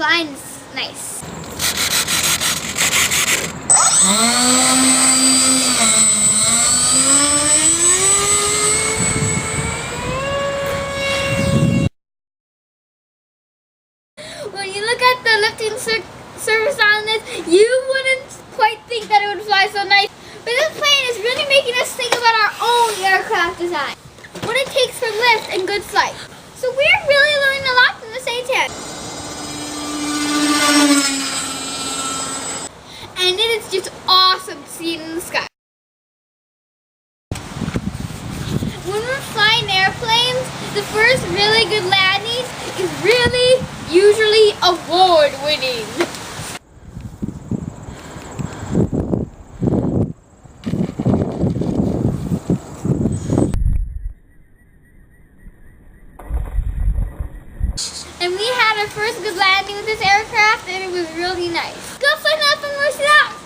flying is nice. When you look at the lifting surface on this, you wouldn't quite think that it would fly so nice. But this plane is really making us think about our own aircraft design. What it takes for lift and good flight. So we're really learning a lot from this A-10. And it is just awesome to see it in the sky. When we're flying airplanes, the first really good landing is really usually award-winning. And we had our first good landing with this aircraft, and it was really nice. Go find out from RCDOX!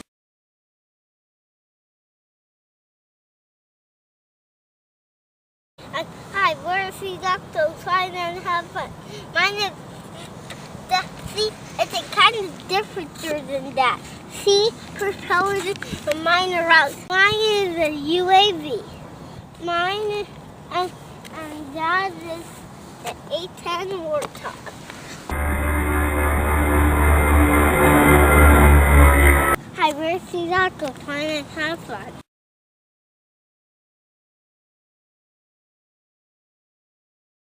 Hi, we're RCDOX, so try and have fun. Mine is, see, it's kind of different than that. See, propellers, and mine are out. Mine is a UAV. Mine is, and that is the A-10 WARTHOG. Hi, we're RCDOX, so try and have fun.